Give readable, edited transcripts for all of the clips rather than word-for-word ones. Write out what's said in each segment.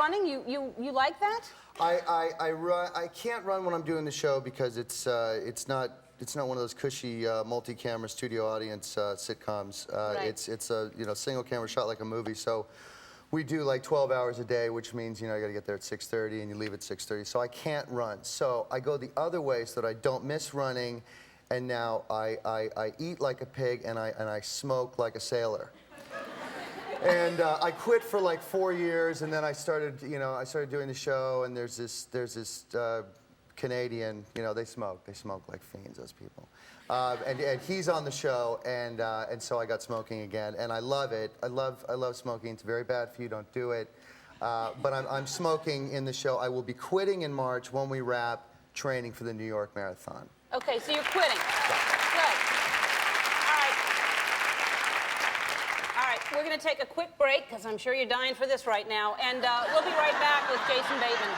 running? You like that? I can't run when I'm doing the show because it's not one of those cushy multi-camera studio audience sitcoms. Right. It's a single camera shot like a movie. So we do like 12 hours a day, which means you got to get there at 6:30 and you leave at 6:30. So I can't run. So I go the other way so that I don't miss running, and now I eat like a pig and I smoke like a sailor. And I quit for like 4 years, and then I started doing the show. And there's this Canadian, they smoke like fiends, those people. And he's on the show, and so I got smoking again, and I love it. I love smoking. It's very bad for you. Don't do it. But I'm smoking in the show. I will be quitting in March when we wrap training for the New York Marathon. Okay, so you're quitting. Yeah. Good. All right, we're going to take a quick break, because I'm sure you're dying for this right now, and we'll be right back with Jason Bateman.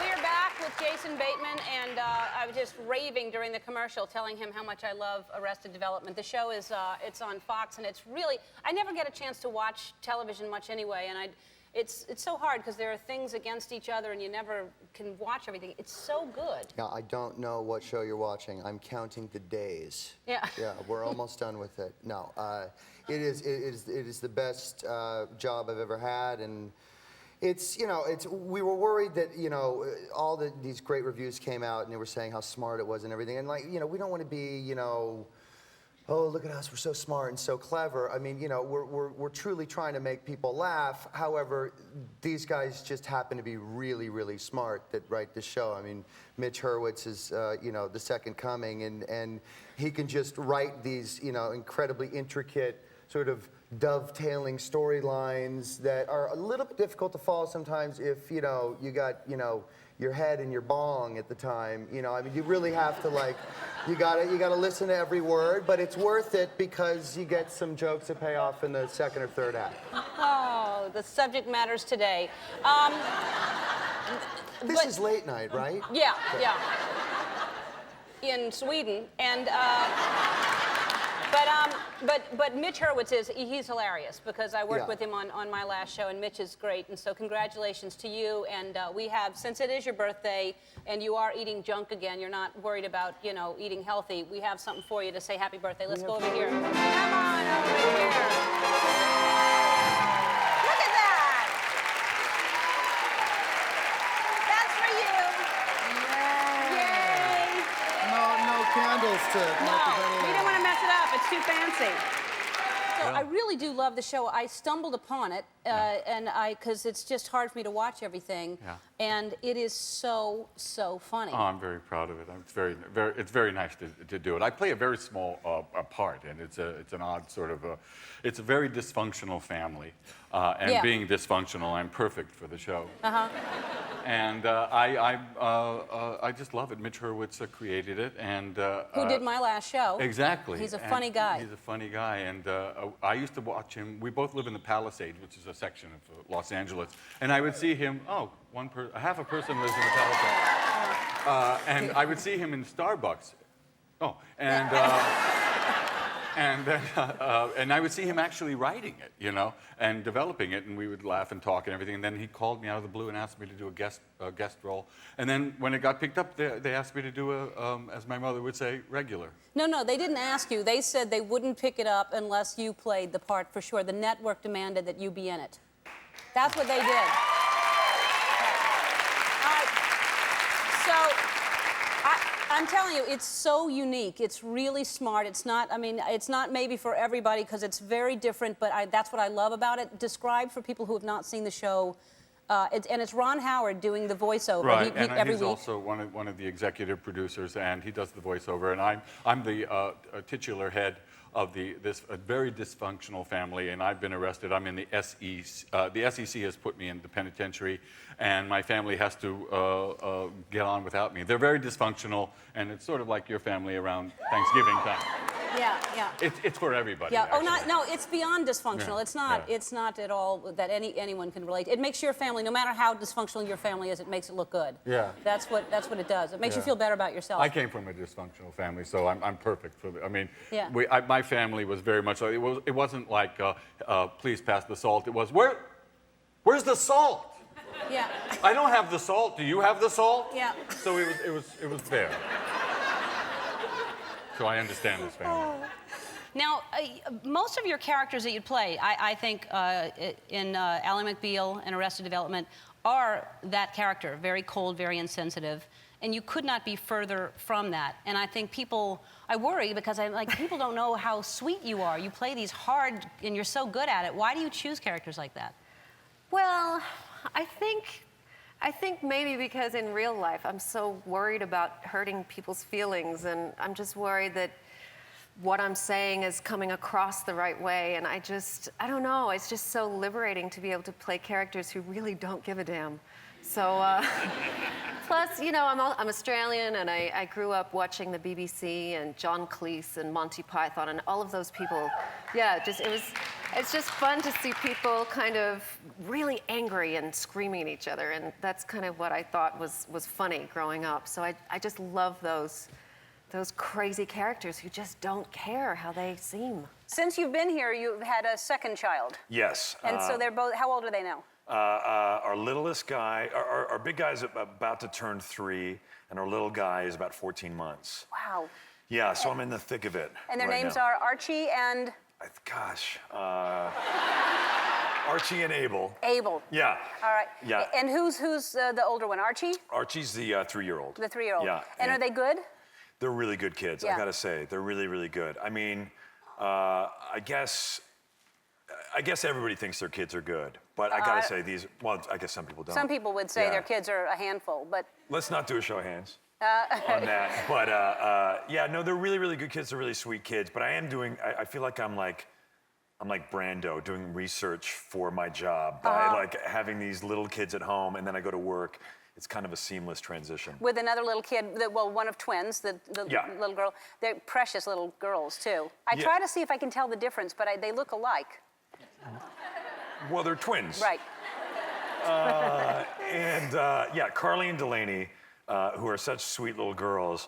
We are back with Jason Bateman, and I was just raving during the commercial, telling him how much I love Arrested Development. The show is, it's on Fox, and it's really, I never get a chance to watch television much anyway, and it's so hard because there are things against each other, and you never can watch everything. It's so good. Yeah, I don't know what show you're watching. I'm counting the days. Yeah. Yeah, we're almost done with it. No, it is the best job I've ever had, and we were worried that, all these great reviews came out and they were saying how smart it was and everything. And we don't want to be, oh, look at us, we're so smart and so clever. I mean, we're truly trying to make people laugh. However, these guys just happen to be really, really smart that write the show. I mean, Mitch Hurwitz is, the second coming, and he can just write these, incredibly intricate sort of dovetailing storylines that are a little bit difficult to follow sometimes if you got your head and your bong at the time. I mean, you really have to you gotta listen to every word, but it's worth it because you get some jokes that pay off in the second or third act. Oh, the subject matters today. This is late night, right? Yeah. In Sweden, and but Mitch Hurwitz he's hilarious because I worked with him on my last show, and Mitch is great, and so congratulations to you. And we have, since it is your birthday and you are eating junk again, you're not worried about eating healthy, we have something for you to say happy birthday. Let's go over here. Come on over here. Look at that. That's for you. Yay. No candles to No, we didn't want to mess it up. It's too fancy. So I really do love the show. I stumbled upon it, because it's just hard for me to watch everything. Yeah. And it is so funny. Oh, I'm very proud of it. It's very nice to do it. I play a very small part, and it's an odd sort of it's a very dysfunctional family, and being dysfunctional, I'm perfect for the show. And I just love it. Mitch Hurwitz created it, and who did my last show? Exactly. He's a funny guy. He's a funny guy, and I used to watch him. We both live in the Palisades, which is a section of Los Angeles, and I would see him. Oh, half a person lives in the Palisades, and I would see him in Starbucks. Oh, and. And I would see him actually writing it, and developing it, and we would laugh and talk and everything. And then he called me out of the blue and asked me to do a guest role. And then when it got picked up, they asked me to do as my mother would say, regular. No, they didn't ask you. They said they wouldn't pick it up unless you played the part for sure. The network demanded that you be in it. That's what they did. I'm telling you, it's so unique. It's really smart. It's not, it's not maybe for everybody because it's very different, but that's what I love about it. Describe for people who have not seen the show, and it's Ron Howard doing the voivoiceover. Right, every he's week. also one of the executive producers, and he does the voiceover, and I'm the titular head of this very dysfunctional family, and I've been arrested. I'm in the SEC. The SEC has put me in the penitentiary, and my family has to get on without me. They're very dysfunctional, and it's sort of like your family around Thanksgiving time. Yeah. It's for everybody. Yeah. Actually. No, it's beyond dysfunctional. Yeah. It's not. Yeah. It's not at all that anyone can relate. It makes your family, no matter how dysfunctional your family is, it makes it look good. Yeah. That's what it does. It makes you feel better about yourself. I came from a dysfunctional family, so I'm perfect for it. Yeah. My family was very much like, it wasn't like please pass the salt. It was where's the salt? Yeah. I don't have the salt. Do you have the salt? Yeah. So it was there. So I understand this family. Now, most of your characters that you play, I think in Ally McBeal and Arrested Development, are that character, very cold, very insensitive, and you could not be further from that. And I think I worry because I'm like, people don't know how sweet you are. You play these hard, and you're so good at it. Why do you choose characters like that? Well, I think maybe because in real life I'm so worried about hurting people's feelings, and I'm just worried that what I'm saying is coming across the right way, and I don't know, it's just so liberating to be able to play characters who really don't give a damn. So, plus, you know, I'm Australian, and I grew up watching the BBC and John Cleese and Monty Python and all of those people. Yeah, it's just fun to see people kind of really angry and screaming at each other, and that's kind of what I thought was funny growing up. So I just love those crazy characters who just don't care how they seem. Since you've been here, you've had a second child. Yes. And so they're both, how old are they now? Our littlest guy, our big guy is about to turn 3, and our little guy is about 14 months. Wow. Yeah, so I'm in the thick of it. And their right names now. are Archie and? Archie and Abel. Abel. Yeah. All right. Yeah. And who's the older one? Archie? Archie's the 3-year-old. The 3-year-old. Yeah. And are they good? They're really good kids, Yeah. I gotta say. They're really, really good. I mean, I guess everybody thinks their kids are good, but I gotta say I guess some people don't. Some people would say Yeah. their kids are a handful, but Let's not do a show of hands on that. But yeah, no, they're really, really good kids. They're really sweet kids. But I feel like I'm like Brando doing research for my job by like having these little kids at home, and then I go to work. It's kind of a seamless transition. with another little kid, one of twins, the Yeah. little girl. They're precious little girls, too. I Yeah. try to see if I can tell the difference, but they look alike. Well, they're twins. Right. And yeah, Carly and Delaney, who are such sweet little girls.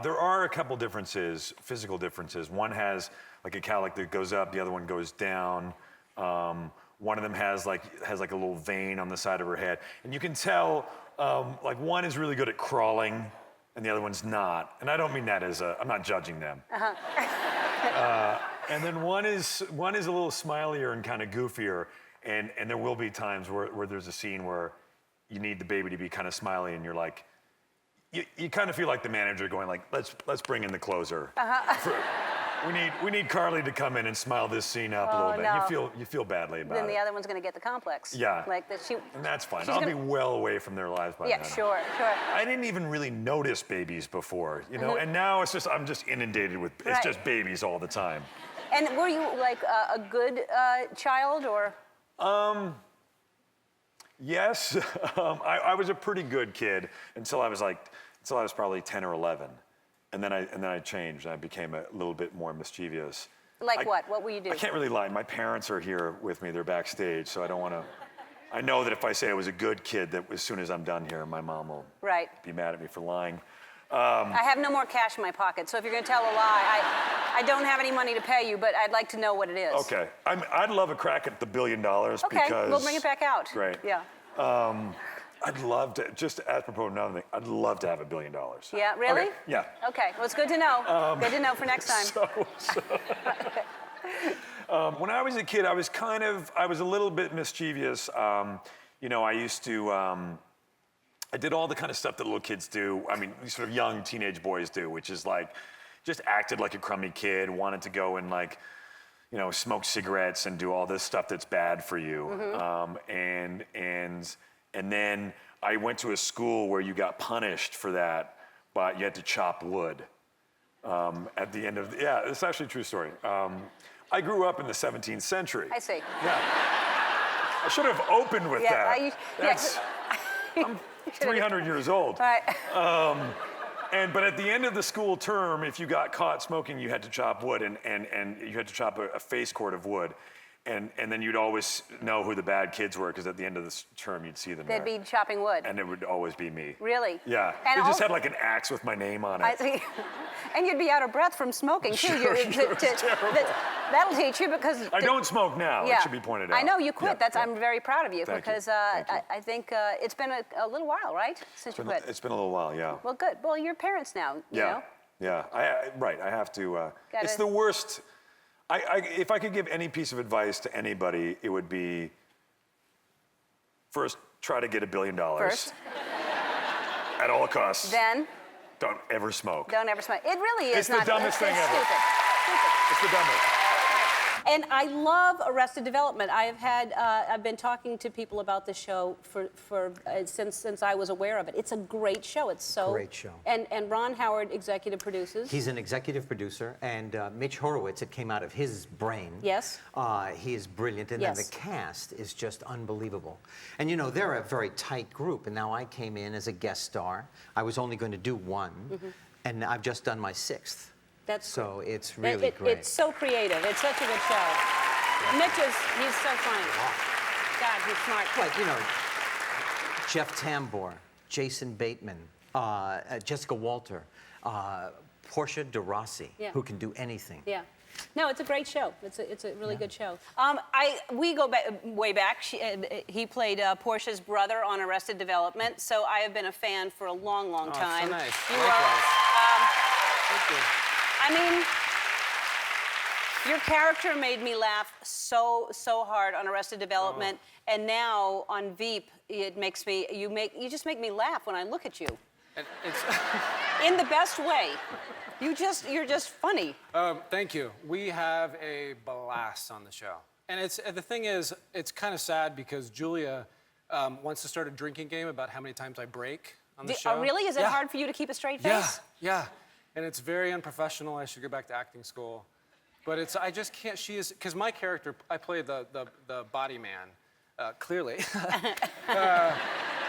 There are a couple differences, physical differences. One has like a cowlick that goes up, the other one goes down. One of them has like a little vein on the side of her head, and you can tell like one is really good at crawling, and the other one's not. And I don't mean that as I'm not judging them. And then one is a little smilier and kind of goofier, and there will be times where there's a scene where you need the baby to be kind of smiley, and you're like, you kind of feel like the manager going like, let's bring in the closer. We need Carly to come in and smile this scene up a little bit. No. You feel badly about Then it. the other one's going to get the complex. Yeah. Like that she. And that's fine. she's I'll gonna- be well away from their lives by Yeah, then. sure. I didn't even really notice babies before, you know, and now I'm just inundated with Right. just babies all the time. And were you like a good child or? Yes, I was a pretty good kid until I was probably 10 or 11, and then I changed. I became a little bit more mischievous. Like what? What were you doing? I can't really lie. My parents are here with me. They're backstage, so I don't want to. I know that if I say I was a good kid, that as soon as I'm done here, my mom will Right. be mad at me for lying. I have no more cash in my pocket, so if you're going to tell a lie, I don't have any money to pay you, but I'd like to know what it is. Okay, I'd love a crack at the $1 billion Okay, because. we'll bring it back out. Great. Yeah. I'd love to, just apropos of another thing, I'd love to have $1 billion. Yeah, really? Okay, yeah. Okay, well, it's good to know. Good to know for next time. When I was a kid, I was a little bit mischievous. You know, I did all the kind of stuff that little kids do. I mean, these sort of young teenage boys do, which is like, just acted like a crummy kid, wanted to go and like, you know, smoke cigarettes and do all this stuff that's bad for you. And then I went to a school where you got punished for that, but you had to chop wood. At the end of, yeah, it's actually a true story. I grew up in the 17th century. I see. Yeah. I should have opened with that. I'm 300 years old. All right. But at the end of the school term, if you got caught smoking, you had to chop wood, and you had to chop a face cord of wood. and then you'd always know who the bad kids were because at the end of the term you'd see them They'd there. be chopping wood. And it would always be me. Really? Yeah. And They just also- had like an axe with my name on it. I see. And you'd be out of breath from smoking too. Sure, You- sure, it's terrible. that'll teach you because I don't smoke now. It should be pointed out. I know you quit. Yeah, That's yeah. I'm very proud of you Thank you. because Thank you. I think it's been a little while, right, since you quit. It's been a little while, yeah. Well, good. Well, you're parents now. You know? Yeah. Right. I have to. Gotta- It's the worst. If I could give any piece of advice to anybody, it would be first try to get $1 billion. First. At all costs. Then Don't ever smoke. don't ever smoke. It really is It's the not. dumbest thing it's ever. Stupid. Stupid. It's the dumbest. And I love Arrested Development. I've been talking to people about the show since I was aware of it. It's a great show. It's so Great show. And Ron Howard executive produces. He's an executive producer, and Mitch Horowitz, it came out of his brain. Yes. He is brilliant, and Yes. then the cast is just unbelievable. And you know, they're a very tight group, and now I came in as a guest star. I was only going to do one, and I've just done my 6th. That's So it's really great. It's so creative. It's such a good show. Mitch he's so funny. God, he's smart. Like, you know, Jeff Tambor, Jason Bateman, Jessica Walter, Portia de Rossi, Yeah. who can do anything. Yeah. No, it's a great show. It's a really good show. We go way back. He played Portia's brother on Arrested Development, so I have been a fan for a long, long time. So nice. You Likewise. Thank you. I mean, your character made me laugh so hard on Arrested Development, and now on Veep, it makes me. You just make me laugh when I look at you. And it's, In the best way. You're just funny. thank you. We have a blast on the show. And the thing is, it's kind of sad because Julia wants to start a drinking game about how many times I break on the show. Really? Is it Yeah. hard for you to keep a straight Yeah, face? yeah. And it's very unprofessional. I should go back to acting school. But I just can't, because my character, I play the body man, clearly.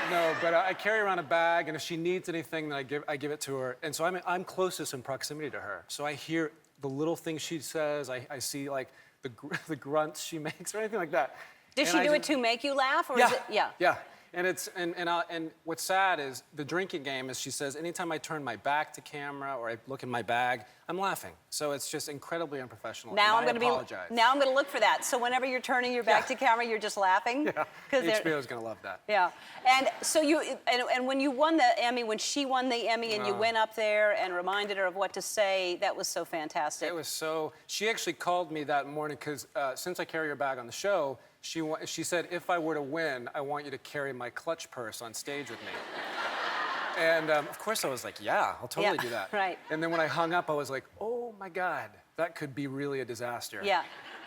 No, but I carry around a bag, and if she needs anything, then I give it to her. And so I'm closest in proximity to her. So I hear the little things she says. I see like the grunts she makes or anything like that. Did And she I do it just- to make you laugh, or Yeah. is it? Yeah. Yeah. And what's sad is the drinking game is she says anytime I turn my back to camera or I look in my bag, I'm laughing. So it's just incredibly unprofessional. Now and I'm I going apologize. Now I'm going to look for that. So whenever you're turning your back to camera, you're just laughing. Yeah. 'Cause they're- HBO's gonna love that. Yeah. And so and when you won the Emmy, when she won the Emmy, and you went up there and reminded her of what to say, that was so fantastic. It was so. She actually called me that morning because since I carry her bag on the show, she said if I were to win, I want you to carry my clutch purse on stage with me. And of course I was like, yeah, I'll totally Yeah, do that. right. And then when I hung up, I was like, oh my God, that could be really a disaster. Yeah.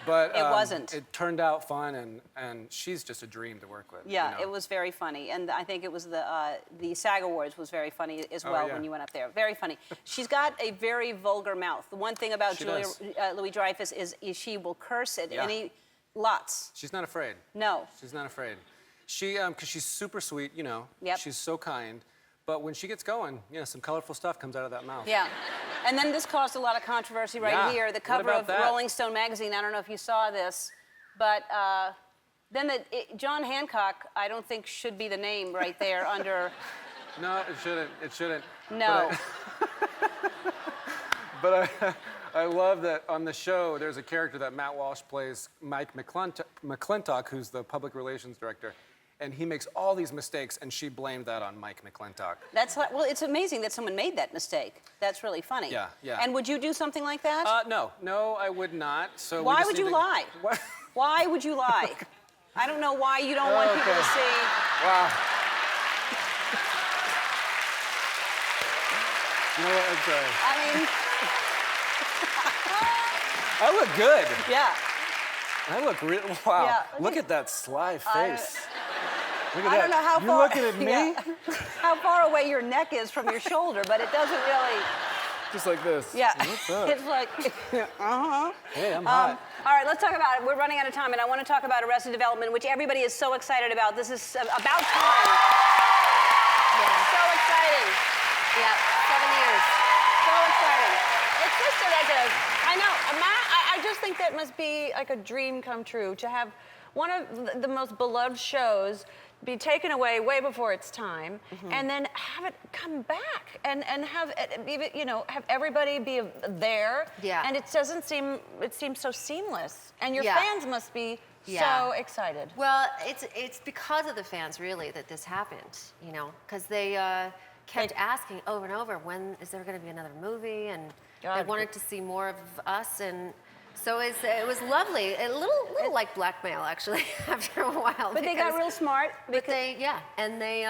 But It wasn't. It turned out fun, and she's just a dream to work with. Yeah, you know? it was very funny, and I think it was the SAG Awards was very funny as well yeah. when you went up there. Very funny. She's got a very vulgar mouth. The one thing about She Julia does. Louis-Dreyfus is she will curse at Yeah. any lots. She's not afraid. No. She's not afraid. She, because she's super sweet, you know. Yep. She's so kind. But when she gets going, some colorful stuff comes out of that mouth. Yeah. And then this caused a lot of controversy right Yeah. here. The What cover about of that? Rolling Stone magazine, I don't know if you saw this, but then John Hancock, I don't think should be the name right there under, No, it shouldn't. It shouldn't. no. But I love that on the show, there's a character that Matt Walsh plays, Mike McClintock, who's the public relations director. And he makes all these mistakes, and she blamed that on Mike McClintock. Well, it's amazing that someone made that mistake. That's really funny. Yeah, yeah. And would you do something like that? No, I would not. So we Why just would need you to- lie? What? Why would you lie? I don't know why you don't want people to Okay. see. Wow. You know what? I'm sorry. I mean, I look good. yeah. I look real. Wow. Yeah, Look at that sly face. Look at I that. don't know how you far. looking at me? Yeah. How far away your neck is from your shoulder, but it doesn't really. Just like this. Yeah. What's up? It's like. Hey, I'm hot. All right, let's talk about it. We're running out of time, and I want to talk about Arrested Development, which everybody is so excited about. This is about time. So exciting. Yeah, 7 years. So exciting. It's just ridiculous. I know. I just think that must be like a dream come true to have one of the most beloved shows be taken away way before its time, and then have it come back and have it, you know, have everybody be there. Yeah. And it seems so seamless, and your Yeah. fans must be so excited. Well, it's because of the fans really that this happened, you know, because they kept asking over and over, when is there going to be another movie, and they wanted to see more of us, and so it was lovely, a little like blackmail actually after a while. But they got real smart. But they and they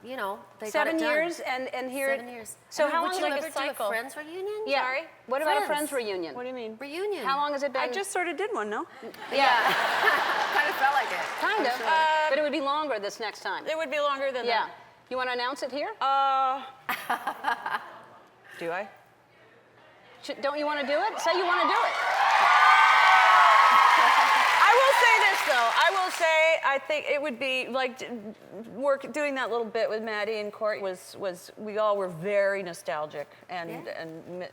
you know, they got 7 it done. years and here. 7 years. So And how would long you is ever like do a a cycle? Friends reunion? Yeah. Sorry? What about a Friends reunion? What do you mean? Reunion. How long has it been? I just sort of did one, no? Yeah, kind of felt like it. kind of. But it would be longer this next time. It would be longer than Yeah. You want to announce it here? Do I? Don't you want to do it? Say you want to do it. I will say this though. I will say I think it would be like doing that little bit with Maddie and Court was we all were very nostalgic and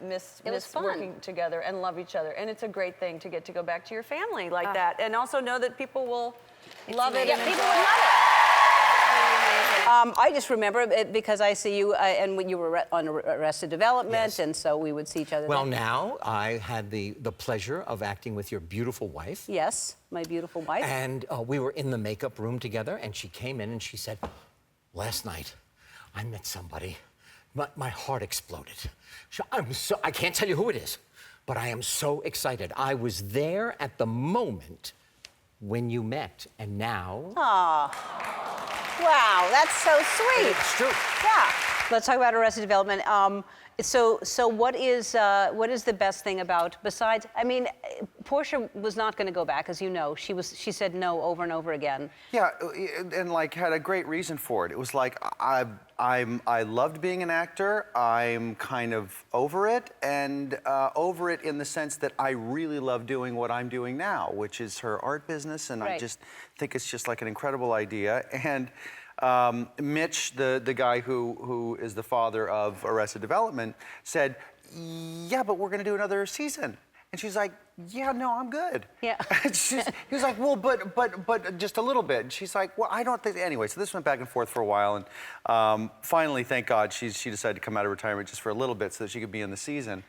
miss fun. working together and love each other, and it's a great thing to get to go back to your family like that, and also know that people will love it. Yeah, and people enjoy would it. love it. I just remember it because I see you, and when you were on Arrested Development, Yes. and so we would see each other. Well, then. now I had the pleasure of acting with your beautiful wife. Yes, my beautiful wife. And we were in the makeup room together, and she came in and she said, last night I met somebody, my heart exploded. I can't tell you who it is, but I am so excited. I was there at the moment when you met, and now... Wow, that's so sweet. It's true. Yeah. Let's talk about Arrested Development. So what is the best thing about, besides, I mean, Portia was not going to go back, as you know. She said no over and over again. Yeah, and like had a great reason for it. It was like I loved being an actor. I'm kind of over it, and over it in the sense that I really love doing what I'm doing now, which is her art business, and I just think it's just like an incredible idea. And Mitch, the guy who is the father of Arrested Development, said, "Yeah, but we're going to do another season." And she's like, "Yeah, no, I'm good." Yeah. He was like, "Well, but just a little bit." And she's like, "Well, I don't think." Anyway, so this went back and forth for a while, and finally, thank God, she decided to come out of retirement just for a little bit so that she could be in the season.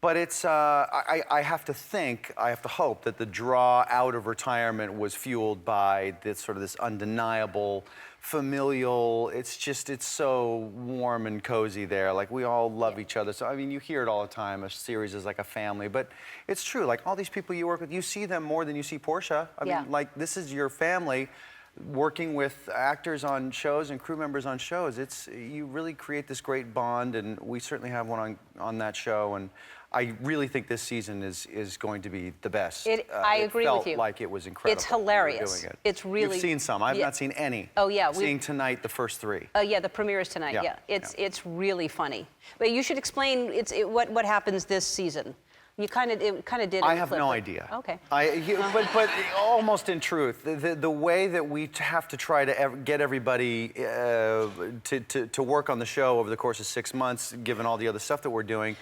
But it's, I have to hope that the draw out of retirement was fueled by this sort of this undeniable, familial, it's so warm and cozy there. Like, we all love each other. So, I mean, you hear it all the time, a series is like a family, but it's true. Like, all these people you work with, you see them more than you see Portia. I mean, like, this is your family. Working with actors on shows and crew members on shows, you really create this great bond, and we certainly have one on that show, and I really think this season is going to be the best. I agree with you. It felt like it was incredible. It's hilarious. Doing it. It's really. You've seen some. I've not seen any. Oh yeah. Seeing tonight the first 3. Oh yeah, the premiere is tonight. Yeah. It's really funny. But you should explain what happens this season. It kind of did. I have no idea. Okay. But almost in truth, the way that we have to try to get everybody to work on the show over the course of 6 months, given all the other stuff that we're doing,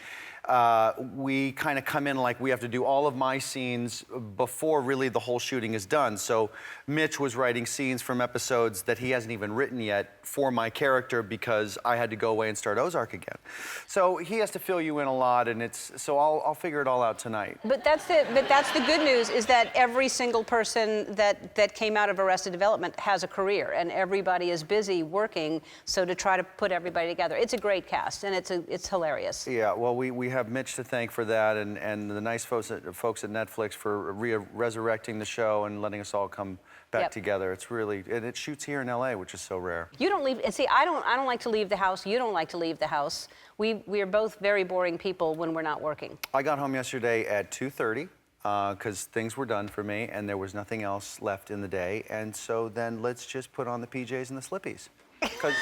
we kind of come in like we have to do all of my scenes before really the whole shooting is done. So Mitch was writing scenes from episodes that he hasn't even written yet for my character because I had to go away and start Ozark again. So he has to fill you in a lot, and so I'll figure it all out tonight. But that's the good news, is that every single person that came out of Arrested Development has a career, and everybody is busy working. So to try to put everybody together, it's a great cast, and it's hilarious. Yeah, well, we have Mitch to thank for that, and the nice folks at Netflix for resurrecting the show and letting us all come back together. It's really, and it shoots here in LA, which is so rare. You don't leave, and see, I don't like to leave the house. You don't like to leave the house. We are both very boring people when we're not working. I got home yesterday at 2:30 because things were done for me and there was nothing else left in the day, and so then let's just put on the PJs and the slippies. Because,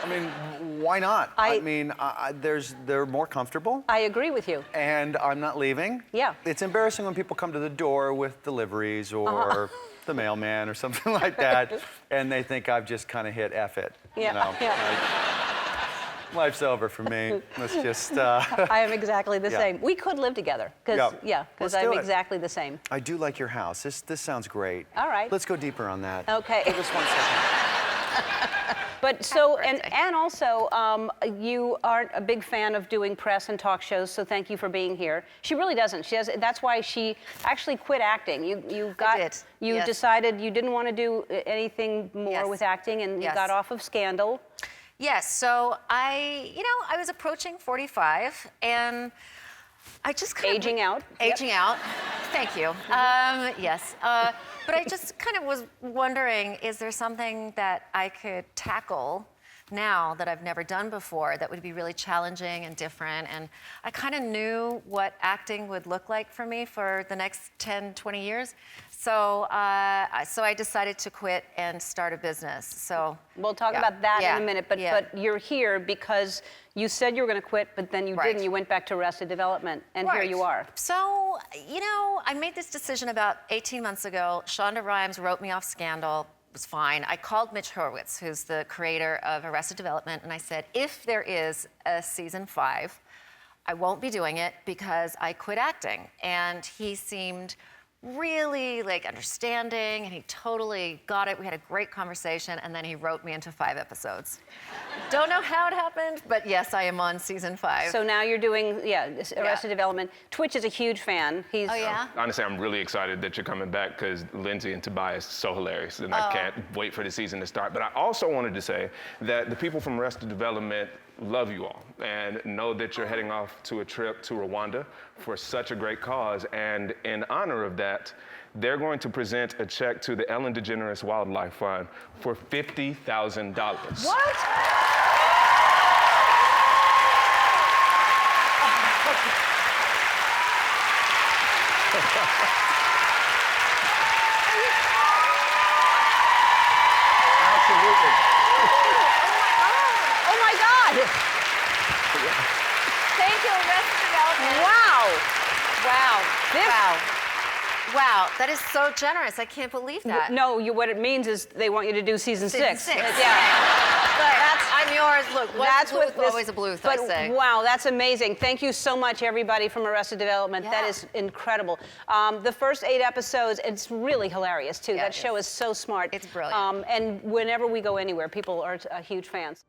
I mean, why not? I mean, they're more comfortable. I agree with you. And I'm not leaving. Yeah. It's embarrassing when people come to the door with deliveries or the mailman or something like that, and they think I've just kind of hit F it. Yeah. You know? life's over for me. Let's just. I am exactly the Yeah. same. We could live together, because Let's I'm do it. exactly the same. I do like your house. This sounds great. All right. Let's go deeper on that. Okay. Give us 1 second. But so, and also, you aren't a big fan of doing press and talk shows, so thank you for being here. She really doesn't. She has. That's why she actually quit acting. You Yes. decided you didn't want to do anything more Yes. with acting, and you Yes. got off of Scandal. Yes, so I was approaching 45, and I just kind Aging of... out. Aging out. Thank you. Yes. But I just kind of was wondering, is there something that I could tackle now that I've never done before that would be really challenging and different? And I kind of knew what acting would look like for me for the next 10, 20 years. So I decided to quit and start a business. So We'll talk about that in a minute, but you're here because you said you were going to quit, but then you didn't. You went back to Arrested Development, and here you are. So, I made this decision about 18 months ago. Shonda Rhimes wrote me off Scandal. It was fine. I called Mitch Hurwitz, who's the creator of Arrested Development, and I said, if there is a season 5, I won't be doing it because I quit acting. And he seemed really understanding, and he totally got it. We had a great conversation, and then he wrote me into 5 episodes. Don't know how it happened, but yes, I am on season 5. So now you're doing, Arrested Development. Twitch is a huge fan. He's Oh, yeah? Honestly, I'm really excited that you're coming back because Lindsay and Tobias is so hilarious, and I can't wait for the season to start. But I also wanted to say that the people from Arrested Development love you all and know that you're heading off to a trip to Rwanda for such a great cause. And in honor of that, they're going to present a check to the Ellen DeGeneres Wildlife Fund for $50,000. What? Absolutely. Oh my God! Thank you, Arrested Development. Wow! Wow, that is so generous. I can't believe that. No, what it means is they want you to do season 6. Season 6. Yeah. I'm yours. Look, That's what's what this, always a Bluth, but I say. wow, that's amazing. Thank you so much, everybody from Arrested Development. That Yeah. is incredible. The first 8 episodes, it's really hilarious too. Yeah, That show is so smart. It's brilliant. And whenever we go anywhere, people are huge fans.